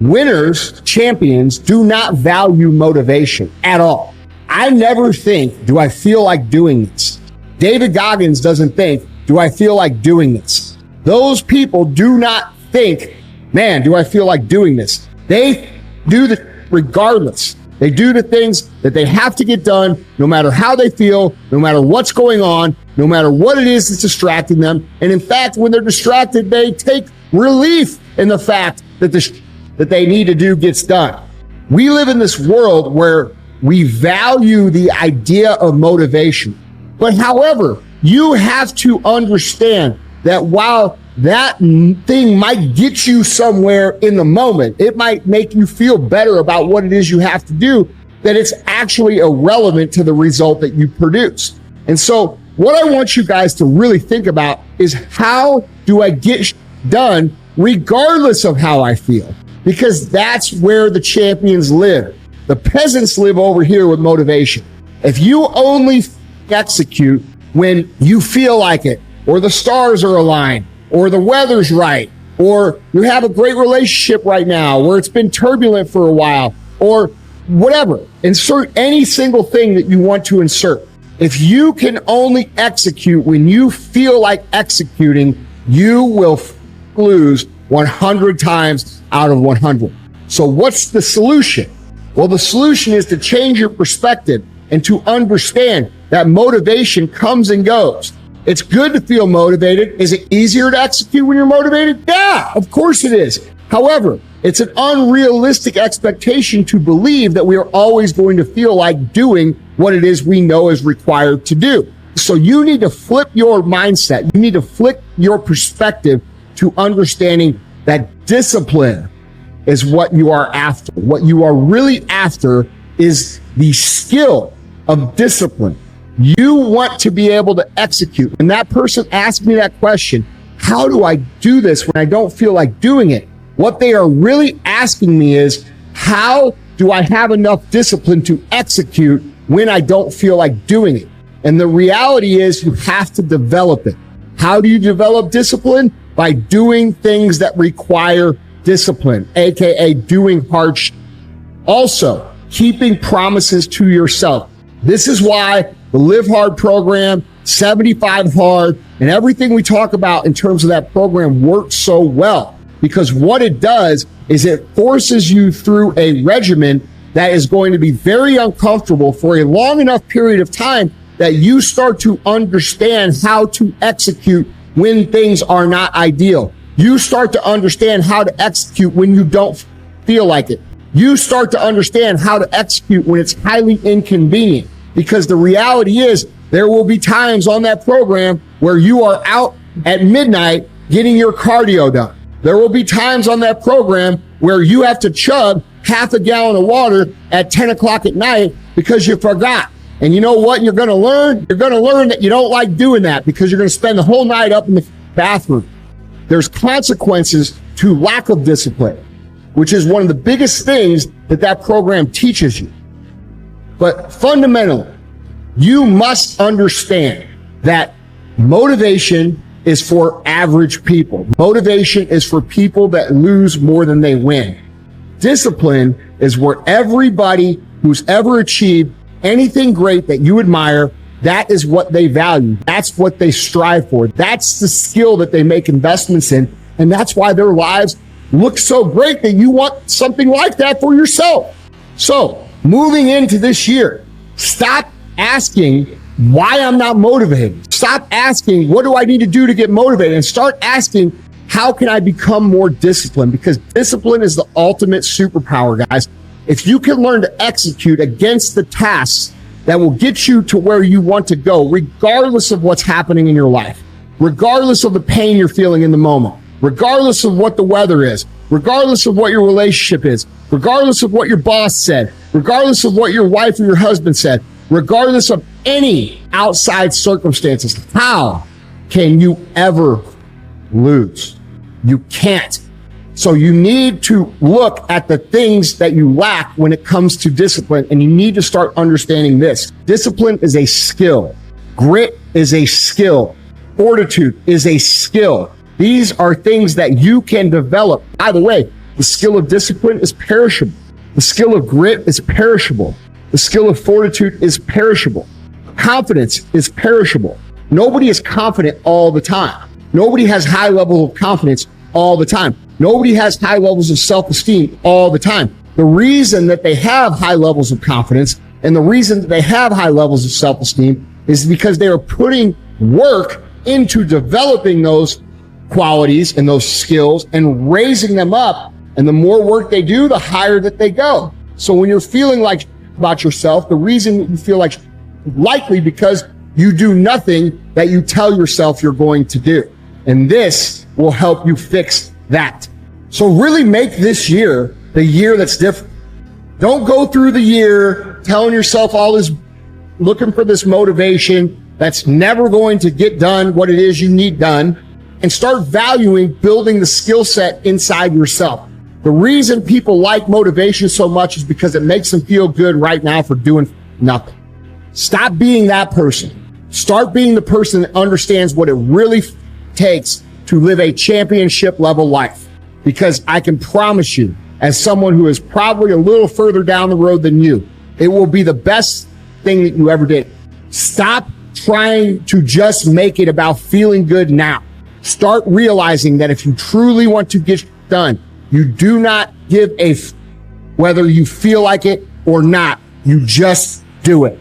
Winners, champions, do not value motivation at all. I never think, do I feel like doing this? David Goggins doesn't think, do I feel like doing this? Those people do not think, man, do I feel like doing this? They do this regardless. They do the things that they have to get done, no matter how they feel, no matter what's going on, no matter what it is that's distracting them. And in fact, when they're distracted, they take relief in the fact that that they need to do gets done. We live in this world where we value the idea of motivation. But however, you have to understand that while that thing might get you somewhere in the moment, it might make you feel better about what it is you have to do, that it's actually irrelevant to the result that you produce. And so what I want you guys to really think about is, how do I get done regardless of how I feel? Because that's where the champions live. The peasants live over here with motivation. If you only execute when you feel like it, or the stars are aligned, or the weather's right, or you have a great relationship right now where it's been turbulent for a while, or whatever. Insert any single thing that you want to insert. If you can only execute when you feel like executing, you will lose 100 times out of 100. So what's the solution? Well, the solution is to change your perspective and to understand that motivation comes and goes. It's good to feel motivated. Is it easier to execute when you're motivated? Yeah, of course it is. However, it's an unrealistic expectation to believe that we are always going to feel like doing what it is we know is required to do. So you need to flip your mindset. You need to flip your perspective to understanding that discipline is what you are after. What you are really after is the skill of discipline. You want to be able to execute. When that person asked me that question, how do I do this when I don't feel like doing it? What they are really asking me is, how do I have enough discipline to execute when I don't feel like doing it? And the reality is, you have to develop it. How do you develop discipline? By doing things that require discipline, aka doing hard shit. Also, keeping promises to yourself. This is why the Live Hard program, 75 Hard, and everything we talk about in terms of that program works so well. Because what it does is it forces you through a regimen that is going to be very uncomfortable for a long enough period of time that you start to understand how to execute when things are not ideal. You start to understand how to execute when you don't feel like it. You start to understand how to execute when it's highly inconvenient. Because the reality is, there will be times on that program where you are out at midnight getting your cardio done. There will be times on that program where you have to chug half a gallon of water at 10 o'clock at night because you forgot. And you know what you're going to learn? You're going to learn that you don't like doing that because you're going to spend the whole night up in the bathroom. There's consequences to lack of discipline, which is one of the biggest things that program teaches you. But fundamentally, you must understand that motivation is for average people. Motivation is for people that lose more than they win. Discipline is where everybody who's ever achieved anything great that you admire, that is what they value. That's what they strive for. That's the skill that they make investments in. And that's why their lives look so great that you want something like that for yourself. So moving into this year, stop asking why I'm not motivated. Stop asking, what do I need to do to get motivated? And start asking, how can I become more disciplined? Because discipline is the ultimate superpower, guys. If you can learn to execute against the tasks that will get you to where you want to go, regardless of what's happening in your life, regardless of the pain you're feeling in the moment, regardless of what the weather is, regardless of what your relationship is, regardless of what your boss said, regardless of what your wife or your husband said, regardless of any outside circumstances, how can you ever lose? You can't. So you need to look at the things that you lack when it comes to discipline, and you need to start understanding this. Discipline is a skill. Grit is a skill. Fortitude is a skill. These are things that you can develop. By the way, The skill of discipline is perishable. The skill of grit is perishable. The skill of fortitude is perishable. Confidence is perishable. Nobody is confident all the time. Nobody has high level of confidence all the time. Nobody has high levels of self-esteem all the time. The reason that they have high levels of confidence and the reason that they have high levels of self-esteem is because they are putting work into developing those qualities and those skills and raising them up. And the more work they do, the higher that they go. So when you're feeling like about yourself, the reason you feel like likely because you do nothing that you tell yourself you're going to do. And this will help you fix that. So really make this year the year that's different. Don't go through the year telling yourself all this, looking for this motivation that's never going to get done what it is you need done, and start valuing building the skill set inside yourself. The reason people like motivation so much is because it makes them feel good right now for doing nothing. Stop being that person. Start being the person that understands what it really takes to live a championship level life. Because I can promise you, as someone who is probably a little further down the road than you, it will be the best thing that you ever did. Stop trying to just make it about feeling good now. Start realizing that if you truly want to get done, you do not give a whether you feel like it or not. You just do it.